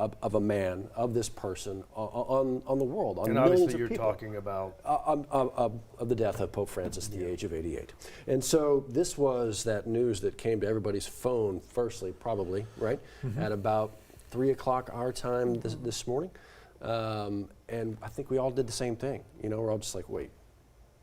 of a man, of this person on the world, on and millions obviously of you're people. talking about Of the death of Pope Francis at the age of 88. And so this was that news that came to everybody's phone firstly, probably, right, at about 3 o'clock our time this morning. And I think we all did the same thing. You know, we're all just like, wait,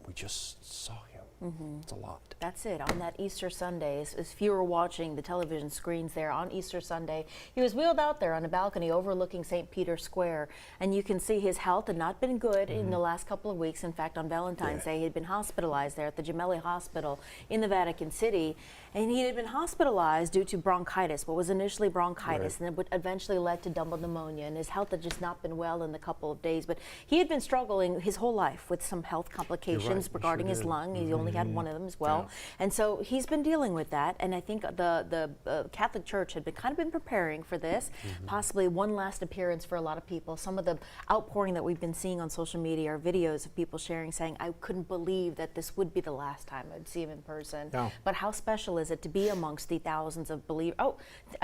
we just saw him. It's a lot. That's it. On that Easter Sunday, as few were watching the television screens there on Easter Sunday, he was wheeled out there on a balcony overlooking St. Peter's Square. And you can see his health had not been good in the last couple of weeks. In fact, on Valentine's Day, he had been hospitalized there at the Gemelli Hospital in the Vatican City. And he had been hospitalized due to bronchitis, what was initially bronchitis, and it would eventually led to double pneumonia. And his health had just not been well in the couple of days. But he had been struggling his whole life with some health complications regarding his lung. He only had one of them as well. And so he's been dealing with that. And I think the Catholic Church had been kind of been preparing for this, possibly one last appearance for a lot of people. Some of the outpouring that we've been seeing on social media are videos of people sharing, saying, I couldn't believe that this would be the last time I'd see him in person. But how special is it to be amongst the thousands of believers?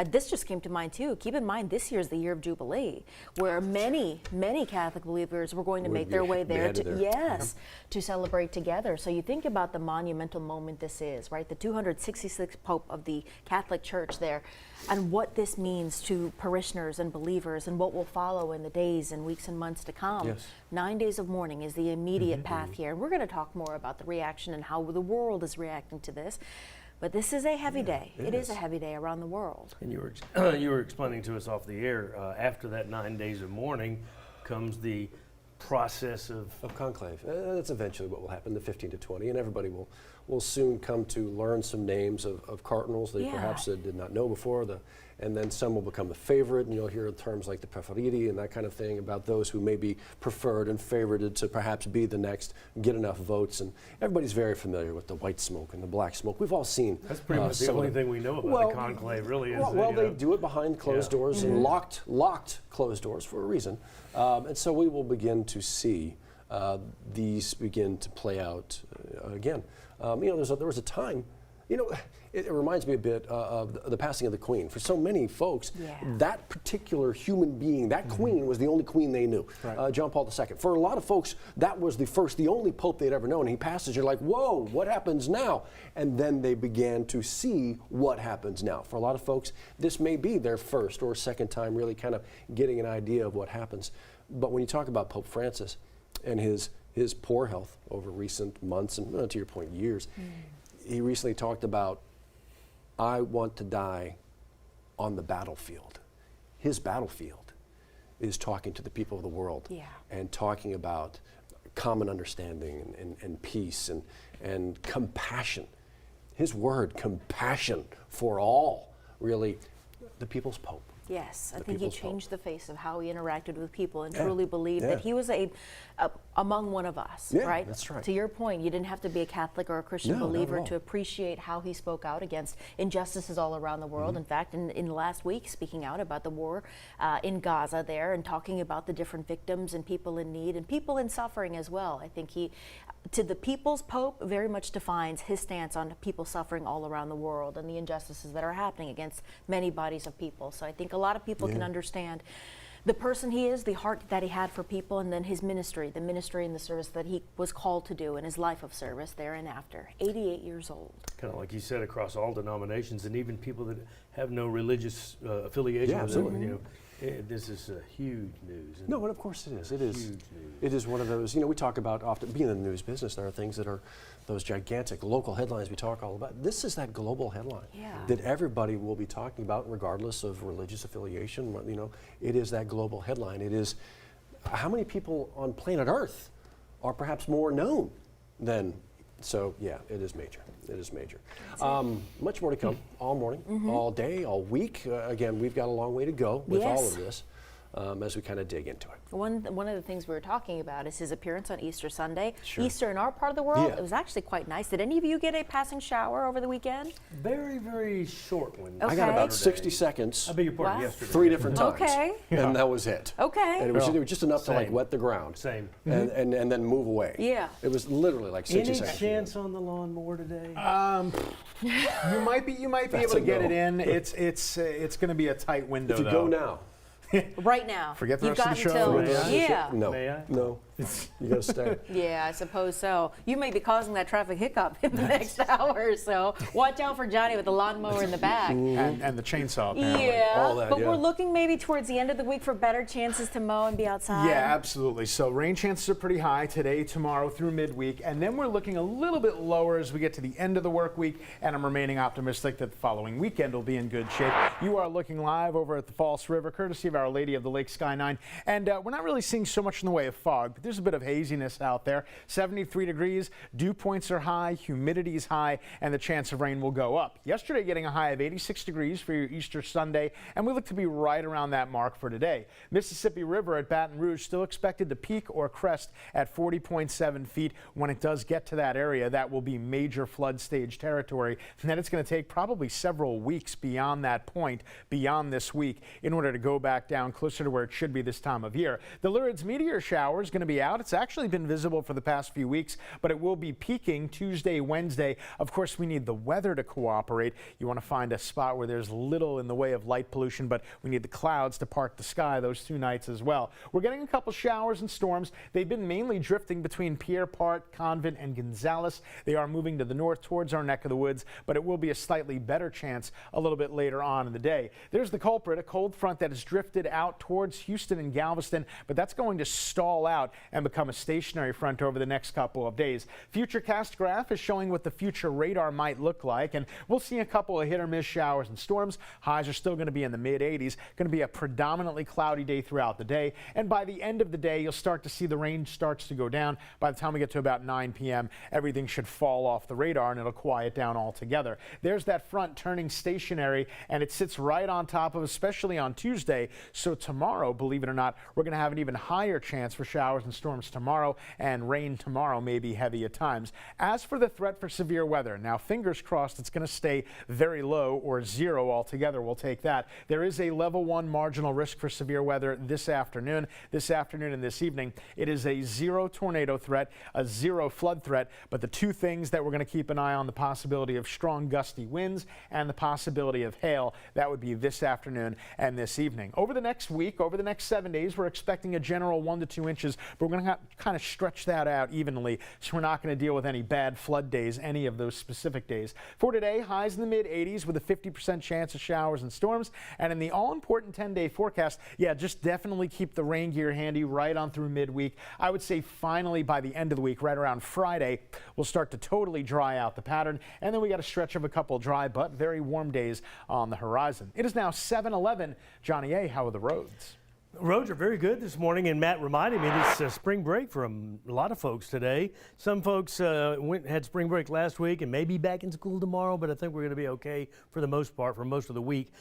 This just came to mind too. Keep in mind, this year is the year of Jubilee, where many Catholic believers were going to make their way there to celebrate together. So you think about the monumental moment this is, right? The 266th Pope of the Catholic Church there, and what this means to parishioners and believers, and what will follow in the days and weeks and months to come. 9 days of mourning is the immediate path here. And we're going to talk more about the reaction and how the world is reacting to this. But this is a heavy day. It is a heavy day around the world. And you were explaining to us off the air, after that 9 days of mourning comes the process of conclave. That's eventually what will happen, the 15 to 20, and everybody will soon come to learn some names of cardinals they perhaps did not know before, and then some will become the favorite, and you'll hear terms like the preferiti and that kind of thing about those who may be preferred and favorited to perhaps be the next, get enough votes, and everybody's very familiar with the white smoke and the black smoke. We've all seen that's pretty much the only thing we know about the conclave, really, is they do it behind closed doors and locked closed doors for a reason. And so we will begin to see these begin to play out again. There was a time, it reminds me a bit of the passing of the Queen. For so many folks, that particular human being, that Queen was the only Queen they knew, John Paul II. For a lot of folks, that was the only Pope they'd ever known. He passes, you're like, whoa, what happens now? And then they began to see what happens now. For a lot of folks, this may be their first or second time really kind of getting an idea of what happens. But when you talk about Pope Francis and his poor health over recent months and, to your point, years, he recently talked about, I want to die on the battlefield. His battlefield is talking to the people of the world and talking about common understanding and peace and compassion. His word, compassion for all, really, the people's Pope. Yes, I think he changed the face of how he interacted with people and truly believed that he was among one of us, right? That's right. To your point, you didn't have to be a Catholic or a Christian believer to appreciate how he spoke out against injustices all around the world. In fact, in the last week, speaking out about the war in Gaza there and talking about the different victims and people in need and people in suffering as well. I think he, to the people's Pope, very much defines his stance on people suffering all around the world and the injustices that are happening against many bodies of people. So I think a lot of people can understand the person he is, the heart that he had for people, and then his ministry, the ministry and the service that he was called to do in his life of service there and after. 88 years old. Kind of like you said, across all denominations and even people that have no religious affiliation with them. This is huge news. No, but of course it is. It is. Huge news. It is one of those, we talk about often, being in the news business, there are things that are those gigantic local headlines we talk all about. This is that global headline that everybody will be talking about regardless of religious affiliation. It is that global headline. It is how many people on planet Earth are perhaps more known than, so yeah, it is major. It is major. Much more to come all morning, all day, all week. Again, we've got a long way to go with all of this as we kind of dig into it. One of the things we were talking about is his appearance on Easter Sunday. Easter in our part of the world, it was actually quite nice. Did any of you get a passing shower over the weekend? Very, very short one. I got about 60 seconds. I beg your pardon, yesterday. 3 different times. And that was it. And it was just enough to like wet the ground. And then move away. It was literally like 60 seconds. Any chance on the lawnmower today? You might be able to get it in. It's going to be a tight window. If you go now, right now. Forget the You've rest of the got show. until- Yeah. No, May I? no. You got to stay. Yeah, I suppose so. You may be causing that traffic hiccup in the next hour or so. Watch out for Johnny with the lawnmower in the back. And the chainsaw, apparently. Yeah, All that, but yeah. we're looking maybe towards the end of the week for better chances to mow and be outside. Yeah, absolutely. So rain chances are pretty high today, tomorrow, through midweek, and then we're looking a little bit lower as we get to the end of the work week, and I'm remaining optimistic that the following weekend will be in good shape. You are looking live over at the False River, courtesy of Our Lady of the Lake Sky 9, and we're not really seeing so much in the way of fog, but there's a bit of haziness out there. 73 degrees, dew points are high, humidity is high, and the chance of rain will go up. Yesterday getting a high of 86 degrees for your Easter Sunday, and we look to be right around that mark for today. Mississippi River at Baton Rouge still expected to peak or crest at 40.7 feet. When it does get to that area, that will be major flood stage territory, and then it's going to take probably several weeks beyond that point, beyond this week, in order to go back down closer to where it should be this time of year. The Lourdes meteor shower is going to be out. It's actually been visible for the past few weeks, but it will be peaking Tuesday, Wednesday. Of course, we need the weather to cooperate. You want to find a spot where there's little in the way of light pollution, but we need the clouds to part the sky those 2 nights as well. We're getting a couple showers and storms. They've been mainly drifting between Pierre Part, Convent, and Gonzales. They are moving to the north towards our neck of the woods, but it will be a slightly better chance a little bit later on in the day. There's the culprit, a cold front that has drifted out towards Houston and Galveston, but that's going to stall out and become a stationary front over the next couple of days. Futurecast graph is showing what the future radar might look like, and we'll see a couple of hit or miss showers and storms. Highs are still going to be in the mid-80s. Going to be a predominantly cloudy day throughout the day, and by the end of the day, you'll start to see the rain starts to go down. By the time we get to about 9 p.m., everything should fall off the radar and it'll quiet down altogether. There's that front turning stationary, and it sits right on top of, especially on Tuesday. So tomorrow, believe it or not, we're going to have an even higher chance for showers and storms tomorrow, and rain tomorrow may be heavy at times. As for the threat for severe weather, now fingers crossed it's going to stay very low, or zero altogether. We'll take that. There is a level 1 marginal risk for severe weather this afternoon and this evening. It is a 0 tornado threat, a 0 flood threat, but the 2 things that we're going to keep an eye on, the possibility of strong gusty winds and the possibility of hail. That would be this afternoon and this evening. Over the next week, over the next 7 days, we're expecting a general 1 to 2 inches, but we're going to kind of stretch that out evenly, so we're not going to deal with any bad flood days any of those specific days. For today, highs in the mid-80s with a 50% chance of showers and storms, and in the all-important 10-day forecast, yeah, just definitely keep the rain gear handy right on through midweek. I would say finally by the end of the week, right around Friday, we'll start to totally dry out the pattern, and then we got a stretch of a couple dry but very warm days on the horizon. It is now 7:11. Johnny A., how are the roads? Roads are very good this morning, and Matt reminded me this spring break for a lot of folks today. Some folks had spring break last week and may be back in school tomorrow, but I think we're going to be okay for the most part for most of the week.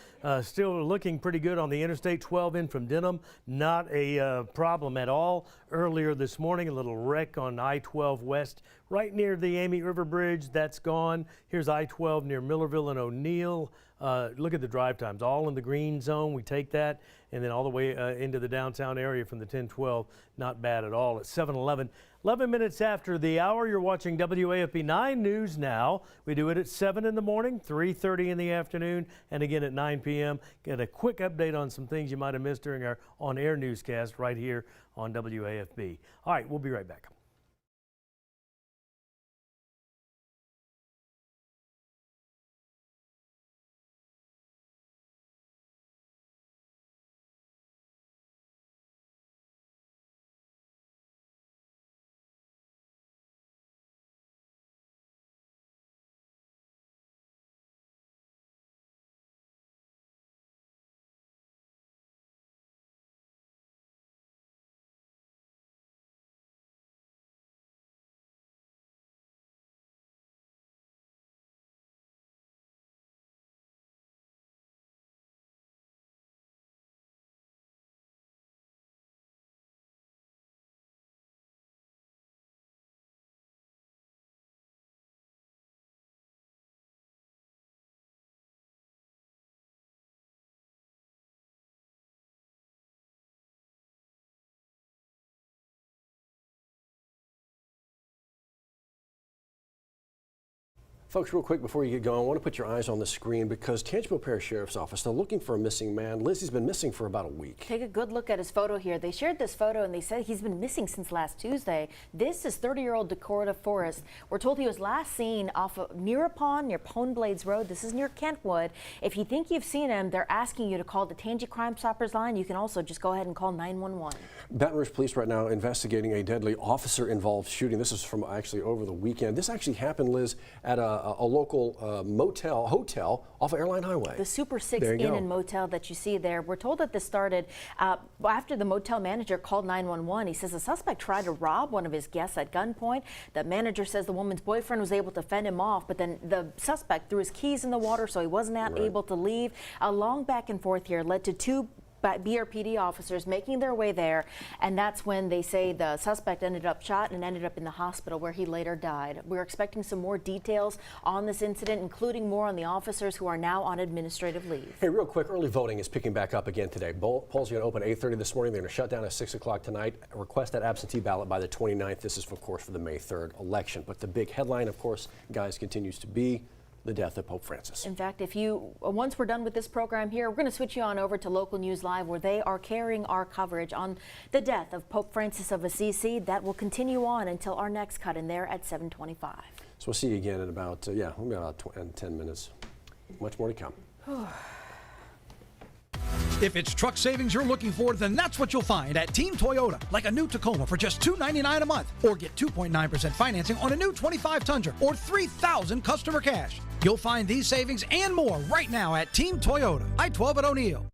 Still looking pretty good on the Interstate 12 in from Denham. Not a problem at all. Earlier this morning, a little wreck on I-12 West right near the Amy River Bridge. That's gone. Here's I-12 near Millerville and O'Neill. Look at the drive times, all in the green zone. We take that, and then all the way into the downtown area from the 1012. Not bad at all. At 7:11, 11 minutes after the hour, you're watching WAFB 9 News Now. We do it at 7 in the morning, 3:30 in the afternoon, and again at 9 p.m. Get a quick update on some things you might have missed during our on-air newscast right here on WAFB. All right, we'll be right back. Folks, real quick before you get going, I want to put your eyes on the screen because Tangipahoa Parish Sheriff's Office, they're looking for a missing man. Liz, he's been missing for about a week. Take a good look at his photo here. They shared this photo and they said he's been missing since last Tuesday. This is 30-year-old Dakota Forrest. We're told he was last seen off of near Pone Blades Road. This is near Kentwood. If you think you've seen him, they're asking you to call the Tangi Crime Stoppers line. You can also just go ahead and call 911. Baton Rouge Police right now investigating a deadly officer-involved shooting. This is from actually over the weekend. This actually happened, Liz, at a local hotel off of Airline Highway. The Super 6 Inn and Motel that you see there. We're told that this started after the motel manager called 911. He says the suspect tried to rob one of his guests at gunpoint. The manager says the woman's boyfriend was able to fend him off, but then the suspect threw his keys in the water, so he wasn't able to leave. A long back and forth here led to two BRPD officers making their way there, and that's when they say the suspect ended up shot and ended up in the hospital where he later died. We're expecting some more details on this incident, including more on the officers who are now on administrative leave. Hey, real quick, early voting is picking back up again today. Polls are going to open at 8:30 this morning. They're going to shut down at 6 o'clock tonight. Request that absentee ballot by the 29th. This is, of course, for the May 3rd election. But the big headline, of course, guys, continues to be the death of Pope Francis. In fact, once we're done with this program here, we're going to switch you on over to Local News Live, where they are carrying our coverage on the death of Pope Francis of Assisi. That will continue on until our next cut in there at 7:25. So we'll see you again in about 10 minutes. Much more to come. If it's truck savings you're looking for, then that's what you'll find at Team Toyota. Like a new Tacoma for just $299 a month. Or get 2.9% financing on a new 25 Tundra or $3,000 customer cash. You'll find these savings and more right now at Team Toyota. I-12 at O'Neill.